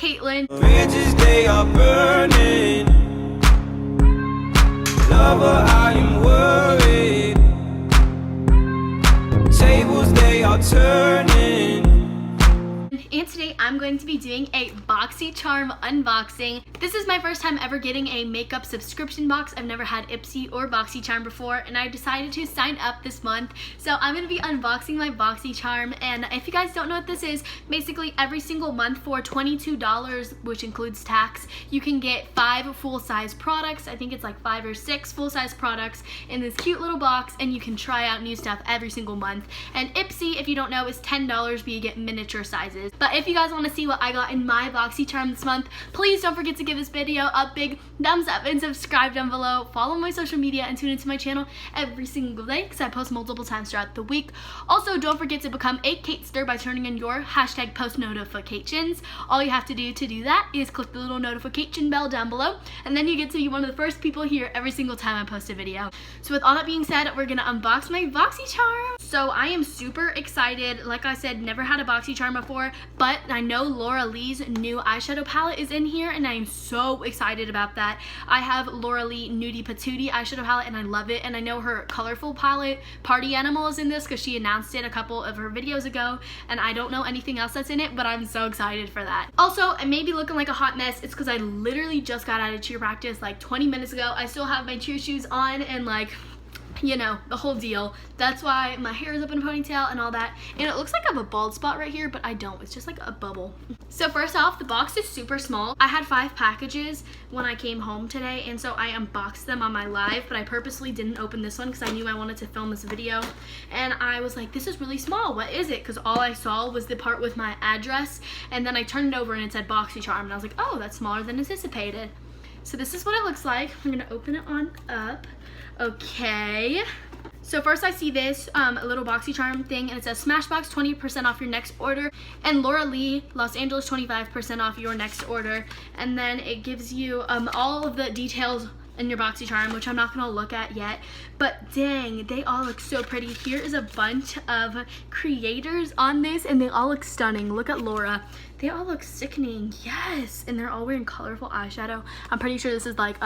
Caitlin. Bridges, they are burning. Lover, I am worried. Tables, they are turning. And today I'm going to be doing a BoxyCharm unboxing. This is my first time ever getting a makeup subscription box. I've never had Ipsy or BoxyCharm before, and I decided to sign up this month. So I'm going to be unboxing my BoxyCharm, and if you guys don't know what this is, basically every single month for $22, which includes tax, you can get 5 full-size products. I think it's like 5 or 6 full-size products in this cute little box, and you can try out new stuff every single month. And Ipsy, if you don't know, is $10, but you get miniature sizes. But if you guys want to see what I got in my BoxyCharm this month, please don't forget to give this video a big thumbs up and subscribe down below. Follow my social media and tune into my channel every single day because I post multiple times throughout the week. Also, don't forget to become a Caitster by turning on your hashtag post notifications. All you have to do that is click the little notification bell down below, and then you get to be one of the first people here every single time I post a video. So with all that being said, we're gonna unbox my BoxyCharm. So I am super excited. Like I said, never had a BoxyCharm before, but I know Laura Lee's new eyeshadow palette is in here, and I am so excited about that. I have Laura Lee Nudie Patootie eyeshadow palette, and I love it. And I know her colorful palette, Party Animal, is in this because she announced it a couple of her videos ago, and I don't know anything else that's in it, but I'm so excited for that. Also, I may be looking like a hot mess. It's because I literally just got out of cheer practice like 20 minutes ago. I still have my cheer shoes on and like, you know, the whole deal. That's why my hair is up in a ponytail and all that. And it looks like I have a bald spot right here, but I don't. It's just like a bubble. So first off, the box is super small. I had 5 packages when I came home today, and so I unboxed them on my live, but I purposely didn't open this one because I knew I wanted to film this video. And I was like, this is really small. What is it? Because all I saw was the part with my address, and then I turned it over and it said BoxyCharm, and I was like, oh, that's smaller than anticipated. So this is what it looks like. I'm gonna open it on up. Okay, so first I see this little BoxyCharm thing, and it says Smashbox 20% off your next order, and Laura Lee Los Angeles 25% off your next order. And then it gives you all of the details in your BoxyCharm, which I'm not gonna look at yet, but dang, they all look so pretty. Here is a bunch of creators on this, and they all look stunning. Look at Laura. They all look sickening. Yes, and they're all wearing colorful eyeshadow. I'm pretty sure this is like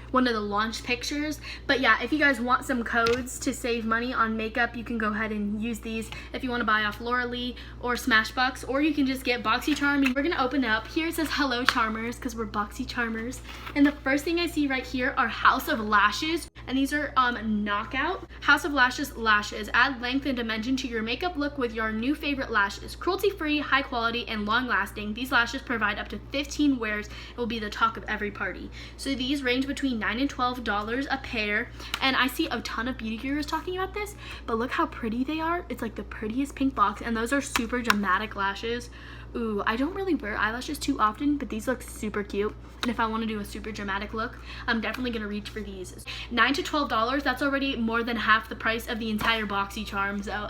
one of the launch pictures. But yeah, if you guys want some codes to save money on makeup, you can go ahead and use these if you want to buy off Laura Lee or Smashbox, or you can just get BoxyCharm. And we're gonna open it up. Here it says hello charmers, because we're BoxyCharmers. And the first thing I see right here are House of Lashes, and these are knockout House of Lashes lashes. Add length and dimension to your makeup look with your new favorite lashes. Cruelty free, high quality, and long lasting. These lashes provide up to 15 wears and will be the talk of every party. So these range between $9 and $12 a pair, and I see a ton of beauty gurus talking about this, but look how pretty they are. It's like the prettiest pink box, and those are super dramatic lashes. Ooh, I don't really wear eyelashes too often, but these look super cute. And if I want to do a super dramatic look, I'm definitely going to reach for these. $9 to $12, that's already more than half the price of the entire BoxyCharm, so.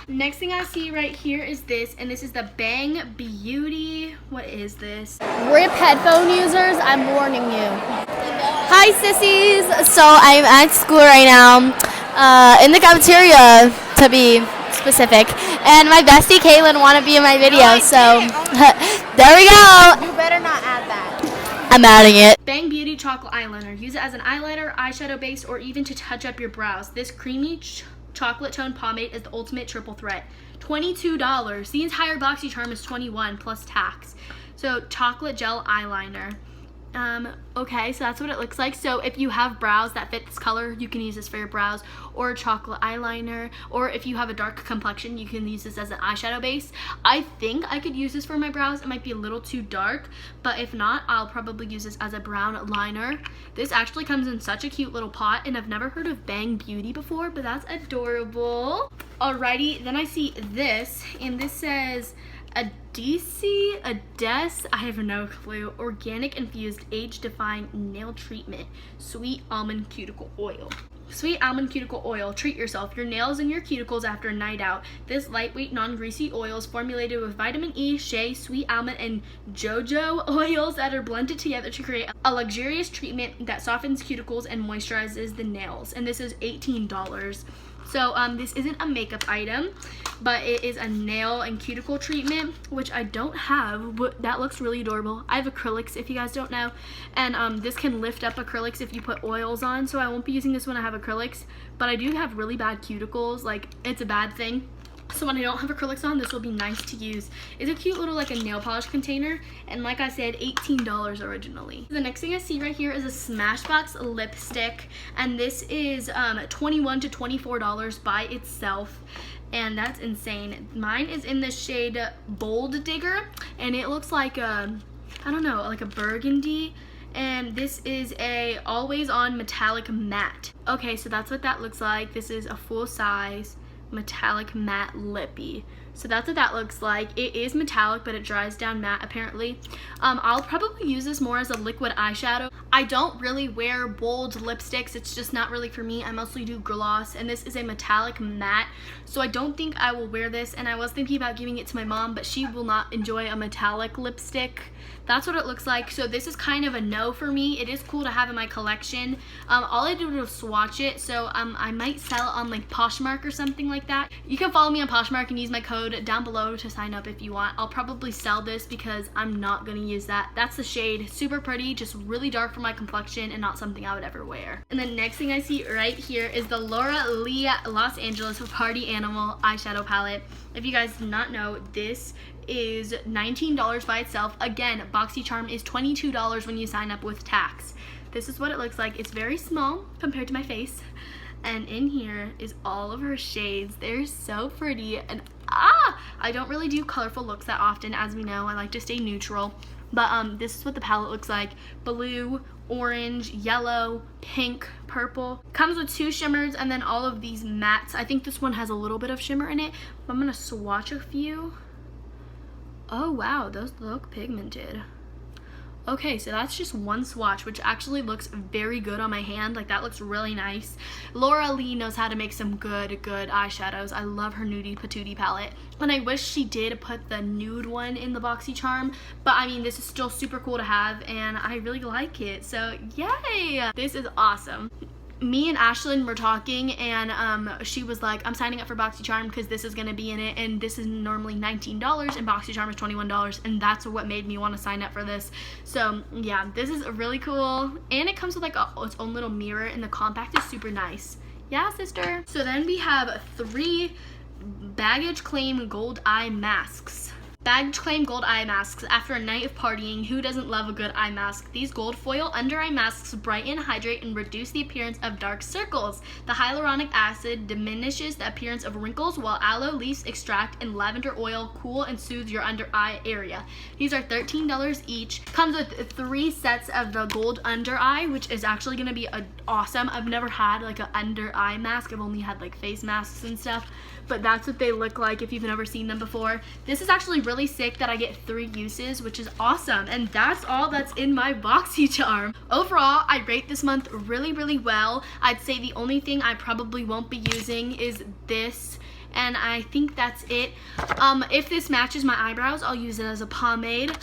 Next thing I see right here is this, and this is the Bang Beauty. What is this? RIP headphone users, I'm warning you. Hi sissies! So I'm at school right now, in the cafeteria to be specific, and my bestie Caitlin wanted to be in my video, so there we go! You better not add that. I'm adding it. Bang Beauty Chocolate Eyeliner. Use it as an eyeliner, eyeshadow base, or even to touch up your brows. This creamy chocolate tone pomade is the ultimate triple threat. $22. The entire BoxyCharm is $21 plus tax. So chocolate gel eyeliner. Okay, so that's what it looks like. So if you have brows that fit this color, you can use this for your brows, or chocolate eyeliner, or if you have a dark complexion, you can use this as an eyeshadow base. I think I could use this for my brows. It might be a little too dark, but if not, I'll probably use this as a brown liner. This actually comes in such a cute little pot, and I've never heard of Bang Beauty before, but that's adorable. Alrighty, then I see this, and this says a I have no clue. Organic infused age-defying nail treatment. Sweet almond cuticle oil. Sweet almond cuticle oil. Treat yourself, your nails, and your cuticles after a night out. This lightweight, non-greasy oil is formulated with vitamin E, shea, sweet almond, and jojoba oils that are blended together to create a luxurious treatment that softens cuticles and moisturizes the nails. And this is $18. So this isn't a makeup item, but it is a nail and cuticle treatment, which I don't have, but that looks really adorable. I have acrylics, if you guys don't know, and this can lift up acrylics if you put oils on, so I won't be using this when I have acrylics, but I do have really bad cuticles. Like, it's a bad thing. So when I don't have acrylics on, this will be nice to use. It's a cute little like a nail polish container, and like I said, $18 originally. The next thing I see right here is a Smashbox lipstick, and this is $21 to $24 by itself, and that's insane. Mine is in the shade Bold Digger, and it looks like a, I don't know, like a burgundy. And this is a always on metallic matte. Okay, so that's what that looks like. This is a full size metallic matte lippy. So that's what that looks like. It is metallic, but it dries down matte apparently. I'll probably use this more as a liquid eyeshadow. I don't really wear bold lipsticks. It's just not really for me. I mostly do gloss, and this is a metallic matte, so I don't think I will wear this. And I was thinking about giving it to my mom, but she will not enjoy a metallic lipstick. That's what it looks like. So this is kind of a no for me. It is cool to have in my collection. All I did was swatch it, so I might sell it on like Poshmark or something like that. You can follow me on Poshmark and use my code down below to sign up if you want. I'll probably sell this because I'm not gonna use that. That's the shade. Super pretty, just really dark for my complexion and not something I would ever wear. And the next thing I see right here is the Laura Lee Los Angeles Party Animal eyeshadow palette. If you guys do not know, this is $19 by itself. Again, BoxyCharm is $22 when you sign up with tax. This is what it looks like. It's very small compared to my face. And in here is all of her shades. They're so pretty. And I don't really do colorful looks that often, as we know. I like to stay neutral. But this is what the palette looks like. Blue, orange, yellow, pink, purple. Comes with 2 shimmers and then all of these mattes. I think this one has a little bit of shimmer in it. But I'm gonna swatch a few. Oh wow, those look pigmented. Okay, so that's just one swatch, which actually looks very good on my hand. Like, that looks really nice. Laura Lee knows how to make some good eyeshadows. I love her Nudie Patootie palette. And I wish she did put the nude one in the BoxyCharm. But, I mean, this is still super cool to have, and I really like it. So, yay! This is awesome. Me and Ashlyn were talking, and she was like, I'm signing up for BoxyCharm because this is going to be in it, and this is normally $19 and BoxyCharm is $21, and that's what made me want to sign up for this. So yeah, this is really cool, and it comes with like its own little mirror, and the compact is super nice. Yeah, sister. So then we have 3 baggage claim gold eye masks. Baggage claim gold eye masks. After a night of partying, who doesn't love a good eye mask? These gold foil under eye masks brighten, hydrate, and reduce the appearance of dark circles. The hyaluronic acid diminishes the appearance of wrinkles, while aloe leaf extract and lavender oil cool and soothe your under eye area. These are $13 each. Comes with 3 sets of the gold under eye, which is actually going to be awesome. I've never had like an under eye mask. I've only had like face masks and stuff, but that's what they look like if you've never seen them before. This is actually really sick that I get 3 uses, which is awesome. And that's all that's in my BoxyCharm. Overall, I rate this month really well. I'd say the only thing I probably won't be using is this, and I think that's it. If this matches my eyebrows, I'll use it as a pomade.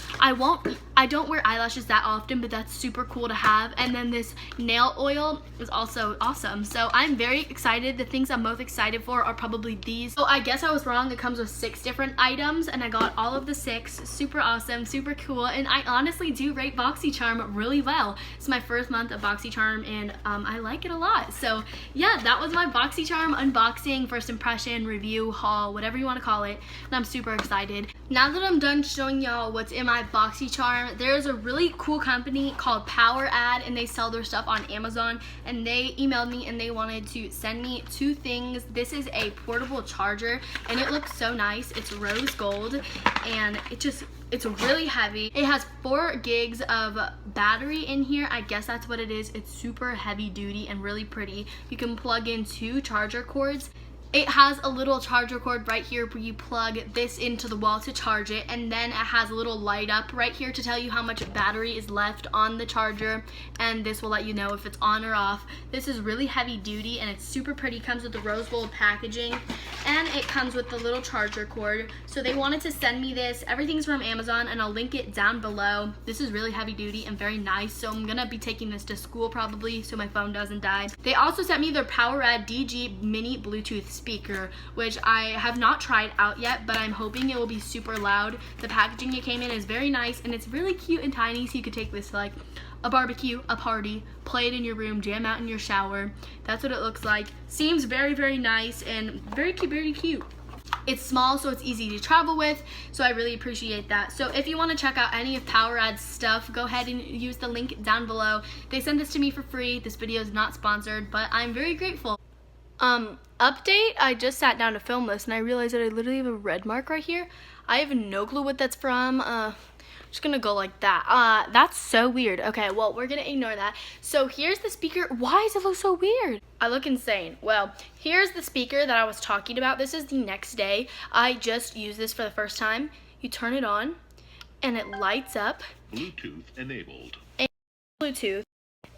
I don't wear eyelashes that often, but that's super cool to have. And then this nail oil is also awesome. So I'm very excited. The things I'm most excited for are probably these. So I guess I was wrong. It comes with 6 different items, and I got all of the 6. Super awesome, super cool, and I honestly do rate BoxyCharm really well. It's my first month of BoxyCharm, and I like it a lot. So yeah, that was my BoxyCharm unboxing, first impression, review, haul, whatever you want to call it, and I'm super excited. Now that I'm done showing y'all what's in my BoxyCharm, there's a really cool company called Power Ad, and they sell their stuff on Amazon, and they emailed me and they wanted to send me 2 things. This is a portable charger, and it looks so nice. It's rose gold, and it's really heavy. It has 4 gigs of battery in here. I guess that's what it is. It's super heavy duty and really pretty. You can plug in 2 charger cords. It has a little charger cord right here where you plug this into the wall to charge it, and then it has a little light up right here to tell you how much battery is left on the charger, and this will let you know if it's on or off. This is really heavy duty and it's super pretty. Comes with the rose gold packaging, and it comes with the little charger cord. So they wanted to send me this. Everything's from Amazon, and I'll link it down below. This is really heavy duty and very nice, so I'm gonna be taking this to school probably so my phone doesn't die. They also sent me their PowerAd DG mini Bluetooth speaker, which I have not tried out yet, but I'm hoping it will be super loud. The packaging it came in is very nice, and it's really cute and tiny, so you could take this to like a barbecue, a party, play it in your room, jam out in your shower. That's what it looks like. Seems very, very nice and very cute, very cute. It's small, so it's easy to travel with, so I really appreciate that. So if you want to check out any of PowerAd's stuff, go ahead and use the link down below. They sent this to me for free. This video is not sponsored, but I'm very grateful. Update, I just sat down to film this and I realized that I literally have a red mark right here. I have no clue what that's from. Just gonna go like that. That's so weird. Okay, well, we're gonna ignore that. So here's the speaker. Why does it look so weird? I look insane. Well, here's the speaker that I was talking about. This is the next day. I just used this for the first time. You turn it on and it lights up. Bluetooth enabled. And Bluetooth.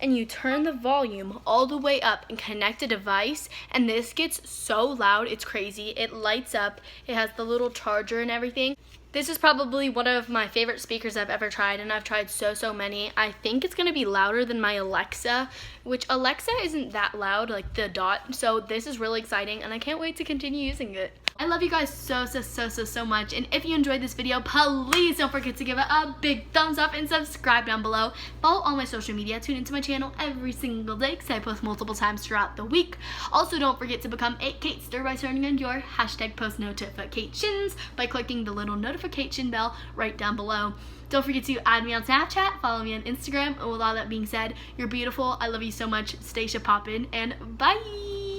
And you turn the volume all the way up and connect a device, and this gets so loud, it's crazy. It lights up, it has the little charger and everything. This is probably one of my favorite speakers I've ever tried, and I've tried so many. I think it's gonna be louder than my Alexa, which Alexa isn't that loud, like the Dot, so this is really exciting, and I can't wait to continue using it. I love you guys so much, and if you enjoyed this video, please don't forget to give it a big thumbs up and subscribe down below. Follow all my social media, tune into my channel every single day because I post multiple times throughout the week. Also, don't forget to become a Caitster by turning on your hashtag post notifications by clicking the little notification bell right down below. Don't forget to add me on Snapchat, follow me on Instagram, and with all that being said, you're beautiful, I love you so much, stay poppin', and bye!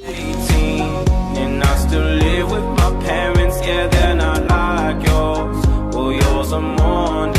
18, and I still live with my parents. Yeah, they're not like yours. Well, yours are more.